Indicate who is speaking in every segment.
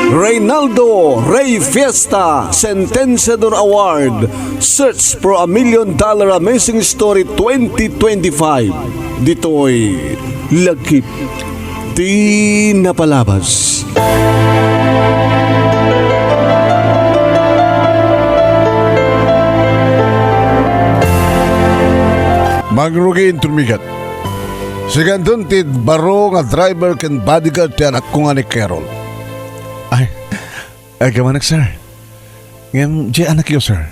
Speaker 1: Reynaldo Ray Fiesta Sentenciador Award Search for a $1 Million Amazing Story 2025. Dito'y Lagkip Di Napalabas.
Speaker 2: Magrugin tumigat. Sigandun tid baro nga driver ken bodyguard ti anak ko nga ni Carol.
Speaker 3: Ay, kamanak, sir. Ngayon, di anak yo, sir.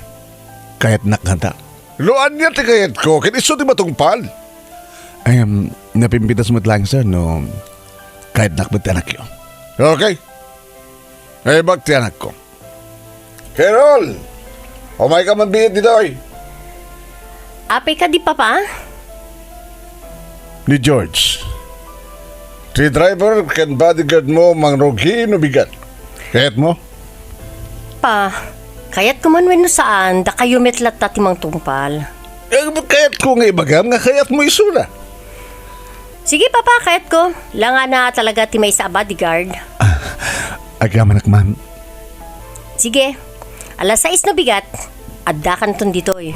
Speaker 3: Kahit nakanta.
Speaker 2: Luan niya ti kayat ko, ken iso ti matungpal.
Speaker 3: Ay, napimpitas mo't lang, sir, no. Kahit nakbat ti anak yo.
Speaker 2: Okay. Ay, bag ti anak ko. Carol! Umay ka man bihit dito ay.
Speaker 4: Apay ka di papa?
Speaker 2: Ni George. Ti driver ken bodyguard mo mangrugin o bigat. Kayat mo?
Speaker 4: Pa, kayat kumanwen no saan, da kayo metlat ta timang tungpal.
Speaker 2: Kayat ko nga ibagam nga kayat mo isula.
Speaker 4: Sige papa, kayat ko. Langa na talaga timay sa bodyguard.
Speaker 3: Ay, kamanak, ma'am.
Speaker 4: Sige, alas 6 na bigat. Adda kan ton ditoy.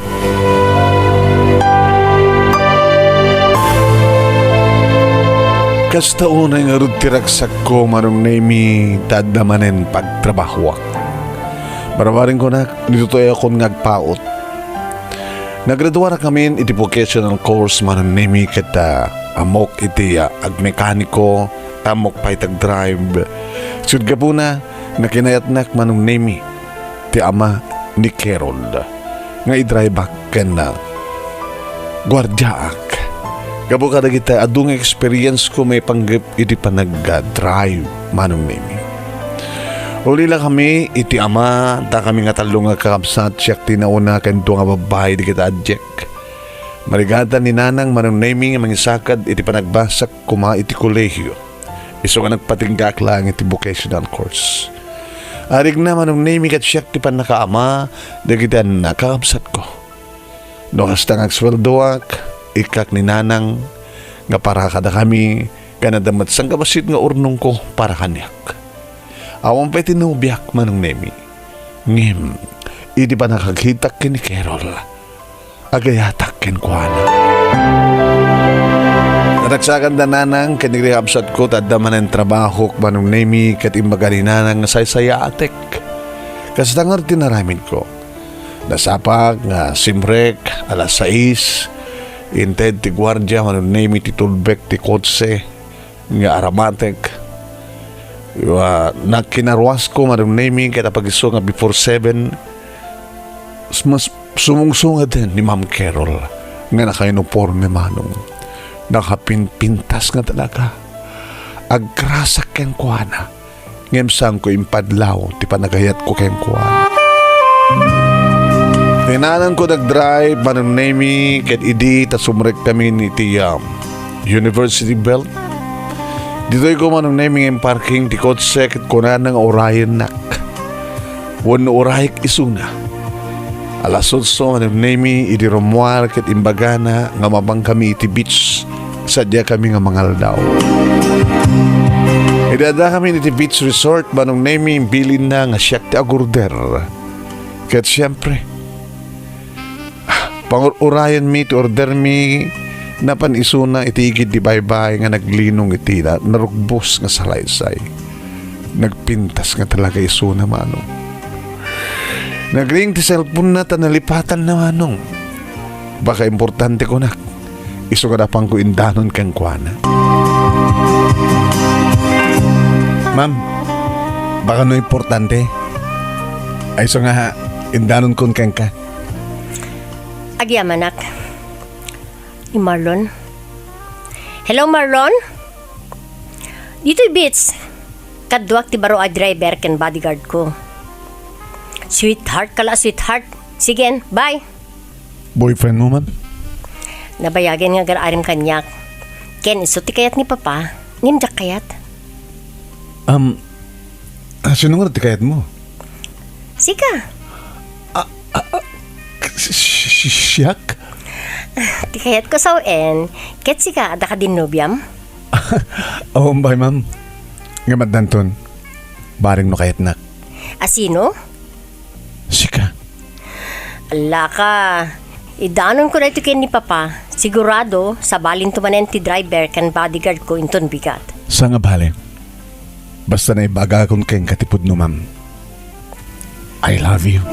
Speaker 3: Kasta unay nga rod tiraksak ko marong naimi tadamanen pagtrabahwak. Barabarin ko na, nito akong ngagpaot. Nagradua na kami iti vocational course marong naimi kita amok iti agmekaniko, tamok pa itag drive. Sud ka po na, nakinayatnak manong naimi, ti ama ni Carol, nga i-drive back ken na gwardyaak. Gabo kada kita, adung experience ko may panggap iti panag-drive manong nimi. Uli lang kami, iti ama, da kami nga talo nga kakabsat, siyak tinauna kento nga babae di kita adjek. Marigatan ni nanang manong nimi nga mangisakad iti panagbasak kuma iti kolehyo. Iso nga nagpatinggak lang iti vocational course. Arig na manong nimi kat siyak ti panakaama, da kita nakakabsat ko. No hasta ngagsweldoak, ikak ni nanang nga para kada kami kanadamat sang kabasit nga urnong ko para kanyak. Awang pa tinubiak manong nemi. Ngim, idi pa nakaghitak kin ni Carol. Agayatak kin ko ana. Naraksakan da nanang kanigrihabsat ko taddaman ang trabaho manong nemi kat imbagani nanang saysaya atek. Kastangar tinaramin ko. Nasapag nga simrek alas 6. Inted ti gwardya manong nemi ti tulbek ti kotse nga aramatek. Nakinarwas ko manong nemi kaya pag-iso nga before 7 mas sumungsunga din ni Ma'am Carol nga naka-uniforme manong nakapinpintas nga talaga agkrasak ken kuana ngem sang ko impadlaw ti panagayat ko ken kuana. Tinanan ko nag-drive manong nemi ket idi ta sumrek kami ni ti University Belt. Dito'y ko manong nemi ng parking ti kotse ket kunan ng orayan nak. Wano orayik isuna. Alas 8 manong nemi idi romuar ket imbagana nga mabang kami iti beach. Sadya kami nga mangal daw. Idada kami iti beach resort manong nemi bilin na nga siyak ti agurder. Ket siyempre pangurayan mi ti order mi napan isuna itigid di baybay nga naglinong iti na narugbos nga salaysay. Nagpintas nga talaga isuna manong. Nagring ti cellphone na tanalipatan na manong. Baka importante ko na. Iso ka na pang kuindanon kang kuana. Ma'am, baka no importante. Ay so nga indanon kon kang ka.
Speaker 4: Agyamanak. Ni Marlon. Hello, Marlon? Dito'y Beats. Kadwak ti baro a driver ken bodyguard ko. Sweetheart kala, sweetheart. Sige, bye.
Speaker 3: Boyfriend mo man?
Speaker 4: Nabayagan nga gararim kanyak. Ken iso ti kayat ni Papa. Nimjak kayat.
Speaker 3: Sino nga ti kayat mo?
Speaker 4: Sika.
Speaker 3: Siyak?
Speaker 4: Ti kayat ko sawen. Ket sika, ada ka din nobyam?
Speaker 3: Oo, bay, ma'am. Ngamat danton. Baring no kayat nak.
Speaker 4: Asino?
Speaker 3: Sika.
Speaker 4: Ala ka. Idanon ko na ito ni Papa. Sigurado, sa balin tumanen ti driver kan bodyguard ko inton bigat.
Speaker 3: Sa nga bale. Basta na ibaga akong kayong katipod no, ma'am. I love you.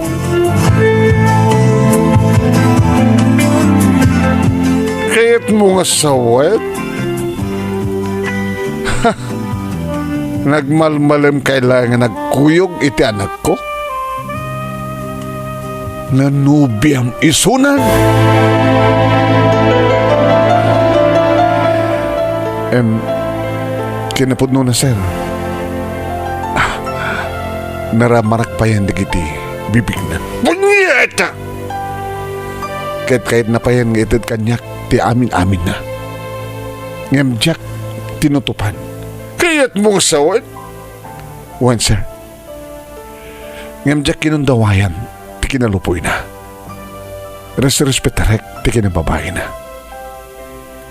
Speaker 2: Kaya't mo nga sawet? Nagmalmalim kailangan nagkuyog iti anak ko? Nanubiyam isunan? Kinapudno na, sir. Naramarak pa yan digiti. Bibig na. Bunyeta! Kahit na pa yan ngitid kanyak, ti amin-amin na. Ngamjak, tinutupan. Kaya't mong sawat? Wan, sir. Ngamjak kinundawayan, ti kinalupoy na. Respetarek, ti kinababae na.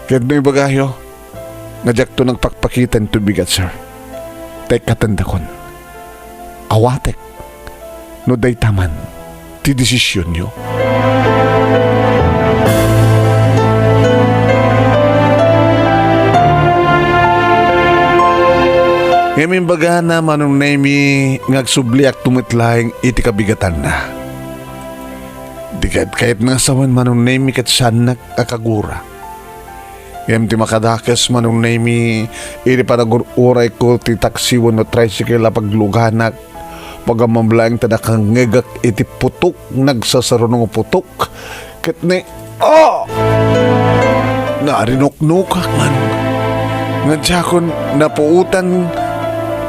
Speaker 2: Kahit na ibagayo, najak to nagpakpakitan to bigat, sir. Tay katandakon. Awatek, no day taman, ti desisyon nyo. Ngayon baga na manong nemi ngagsubliak tumitlaing iti kabigatan na. Digad kahit nga sawan manong nemi kat sanak akagura. Ngayon ti makadakas manong nemi iti panagururay ko ti taksiwan no tricycle apagluganak. Pagamamblaing tanakang ngegak iti putok nagsasarunong putok. Kat ni narinok-nukak man. Nga tiyakon napuutan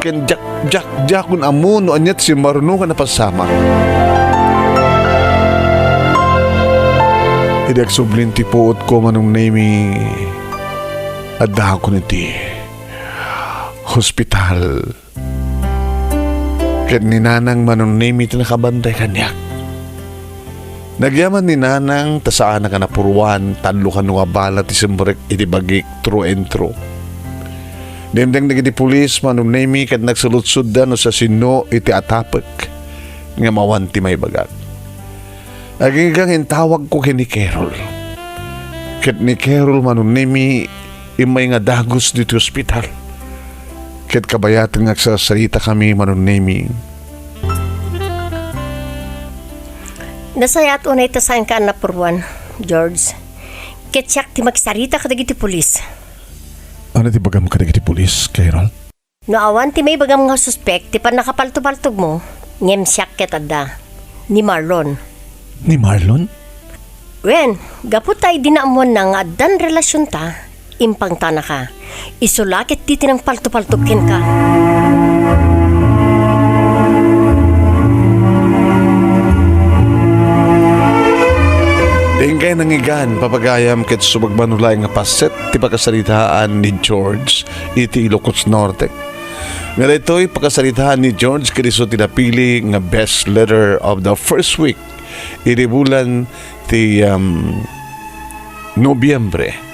Speaker 2: ken jakun amuno anyat si marunungan na pasama. Idak sublin ti puot ko manong nemi adda ko niti hospital. Ken ni nanang manong nemi ti nakabanday kanyak. Nagyaman ni nanang tasaan na kanapuruan tanlo ka nung abala ti simbrek iti bagik true and true. Demdeng nagiti pulis manong nemi kat nagsalutsud da no sa sino iti atapek nga mawan ti may bagat. Agigang intawag ko kini Carol. Kat ni Carol manong nemi imay nga dagos dito hospital. Kat kabayatan nga sasalita kami manong nemi.
Speaker 4: Nasayat unay tasayan ka na purwan, George. Kat siyak ti magsarita ka dagiti pulis.
Speaker 3: Ano ti bagam ka dagiti pulis, Carol?
Speaker 4: No awan ti may bagam nga suspect ti pan nakapaltog-paltog mo, ngem siyak ket adda ni Marlon.
Speaker 3: Ni Marlon?
Speaker 4: Wen, gapot tayo dinamon na nga addan relasyon ta, impang tana ka. Isulakit ti tinang palto-paltog ken ka.
Speaker 3: Tingkay nangigan papagayam ket subagmanulay nga paset ti pagkasalitaan ni George iti Ilocos Norte. Nga dito'y pagkasalitaan ni George kaniso tinapili nga best letter of the first week iti bulan ti Nobyembre.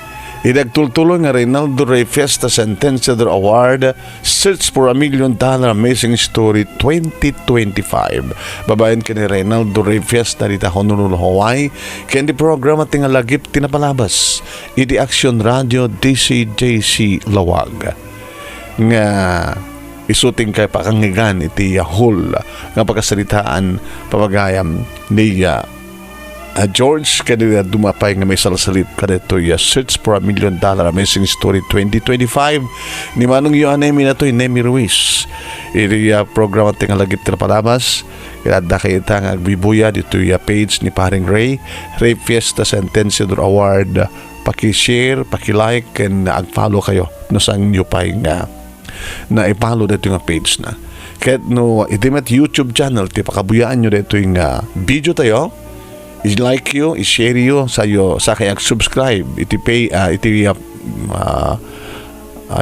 Speaker 3: Idagtultuloy nga Reynaldo Ray Fiesta SENTENSIADOR Award Search for $1 Million Amazing Story 2025. Babayan ka ni Reynaldo Ray Fiesta dita Honolulu, Hawaii. Kaya di programa tingalagip tinapalabas. Idi Action Radio DCJC Lawag. Nga isuting kay pakangigan iti Yahul nga pagkasalitaan papagayam ni George kanila dumapay nga may salasalip kanito Search for $1 Million Amazing Story 2025 ni manong yung anemi na to Nemi Ruiz iti programa tingalagip tinapalabas ilada kayo itang agbibuya dito page ni paring Ray Fiesta SENTENSIADOR Award paki-share, paki-like and ag-follow kayo no sang nyo pa nga na i-follow dito yung page na kahit no itimat YouTube channel ti pakabuyaan nyo dito yung video tayo i-like yo, i-share yo sa kayag subscribe iti pay iti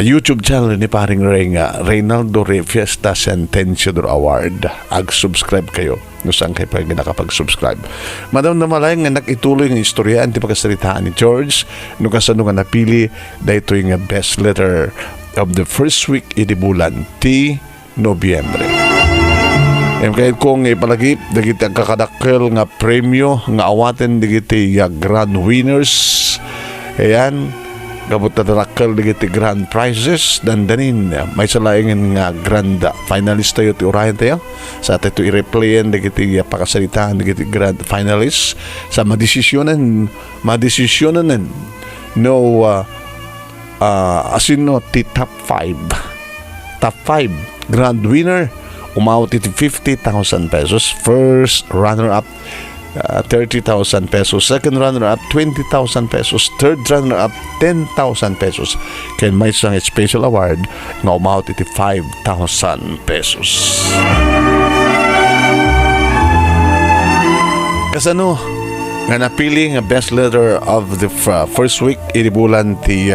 Speaker 2: YouTube channel ni paring Ray nga Reynaldo Ray Fiesta Sentensiador Award. Ag-subscribe kayo no saan kayo pag nakapag-subscribe. Madam na malay nga nakituloy ng istorya ang pagkasalitaan ni George no kasano nga napili dahito yung best letter of the first week iti bulan ti Nobyembre. Kahit kung ipalagi dagiti ang kakadakkel nga premyo nga awaten dagiti grand winners. Ayan, gabot na tarakal dagiti grand prizes dandanin may salaingin nga grand finalist tayo ti urayan tayo sa ato i-replayan dagiti pakasalitaan dagiti grand finalists sa madesisyonan no asino ti top 5 grand winner umawat iti 50,000 pesos. First runner-up 30,000 pesos. Second runner-up 20,000 pesos. Third runner-up 10,000 pesos. Kaya may isang special award nga umawat iti 5,000 pesos. Kasano nga napili nga best letter of the first week iti bulan ti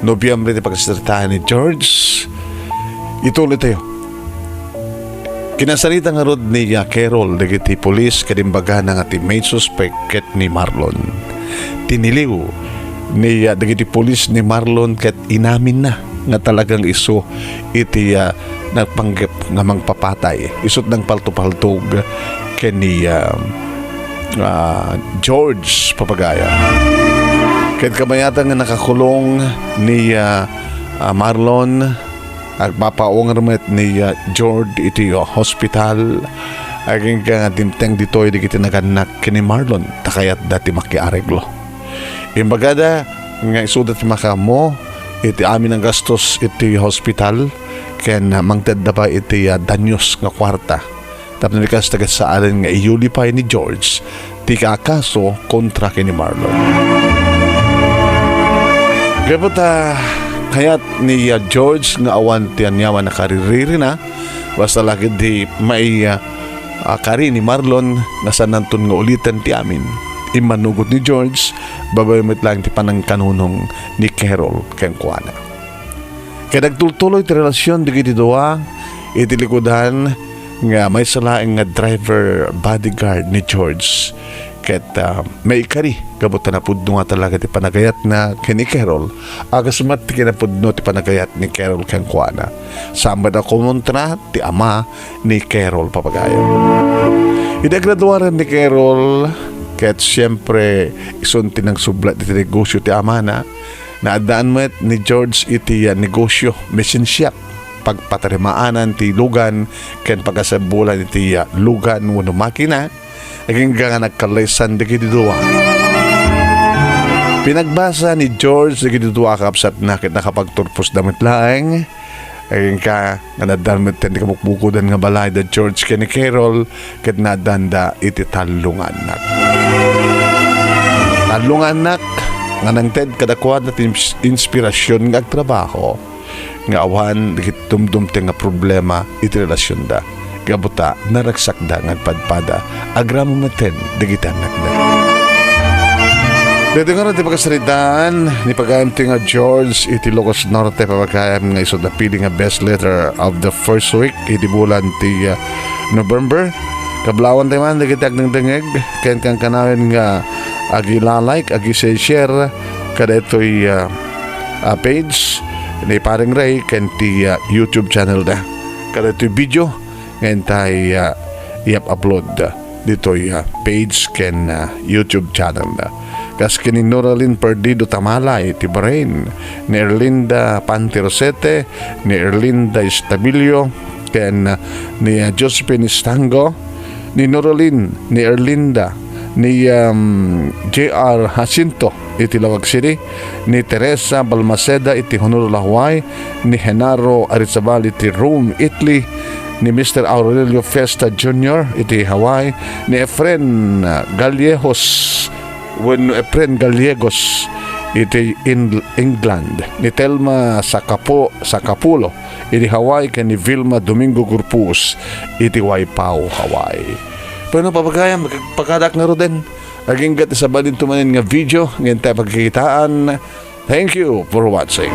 Speaker 2: Nobyembre ti pagkasalitaan ni George. Ituloy tayo. Kinasarita nga rod ni Carol dagiti polis kadimbaga nga ti main suspect ket ni Marlon. Tiniliw ni dagiti polis ni Marlon ket inamin na nga talagang iso iti nagpanggep nga mangpapatay. Isot ng palto-paltog ken ni George Papagaya. Ket kamayatan nga nakakulong ni Marlon agpapaungarmet ni George iti hospital aging ka nga dimteng ditoy di kiti naganak kini Marlon takayat dati makiareglo imbagada nga isudat makamo iti amin ang gastos iti hospital ken mangted da ba iti danyos nga kwarta tapos nikas tagat sa alin nga iulipay ni George ti kaakaso kontra kini Marlon kapata kayat ni George nga awan ti anyawan na kaririri na basta lagi di may kari ni Marlon nga sanantun nga ulitan ti amin imanugot ni George babayamit lang ti panangkanunong ni Carol ken kuana kaya nagtultuloy ti relasyon di kiti dua iti likudan nga may salaing nga driver bodyguard ni George ket may ikari gabutan na pudno nga talaga ti panagayat na kini Carol agas mat ti kinapudno ti panagayat ni Carol ken kuana samba na kumontra ti ama ni Carol Papagaya. Idagraduaran ni Carol ket siyempre isunti ng sublat iti negosyo ti ama na naadaan met ni George iti negosyo machine shop pagpatarimaanan ti lugan ken pagasabulan iti lugan wenno makina aging nga nagkalaysan di kitiduwa. Pinagbasa ni George di kitiduwa kapsat na kit nakapagturpos damit laeng aging ka nga nadalmet ten di kamukbukudan nga balay da George kani Carol ket nadanda iti talungan nak nga nang ted kadakwad na inspirasyon nga agtrabaho nga awan di kitumdum nga problema iti relasyon da gabuta naragsakda nga padpada agramo meten digitan nakda. Dito nga natin pagkasalitaan ni pagkayam ti nga George iti Ilocos Norte pagkayam nga isod na pili nga best letter of the first week iti bulan ti November kablawan tayo man digitag ng dengeg ken kang kanawin nga agi like agi share kada ito'y page ni paring Ray ken ti YouTube channel da kada ito'y video ngayon tayo i-upload dito page ken YouTube channel na. Kas kini Noraline Perdido Tamalay ti Bahrain, ni Erlinda Pantirosete, ni Erlinda Estabilio, ken ni Josephine Istango, ni Noraline, ni Erlinda, ni J.R. Jacinto iti Lawag City, ni Teresa Balmaceda iti Honolulu, Hawaii, ni Henaro Arizabal iti Rome, Italy, ni Mr. Aurelio Festa Jr. iti Hawaii, ni Efren Gallegos iti England, ni Telma Sacapulo iti Hawaii, ken ni Vilma Domingo Gurpus iti Waipao, Hawaii. Pero papagayam pagkadak na roden aging gat isa balin tumanin nga video ngayon tayo pagkikitaan. Thank you for watching.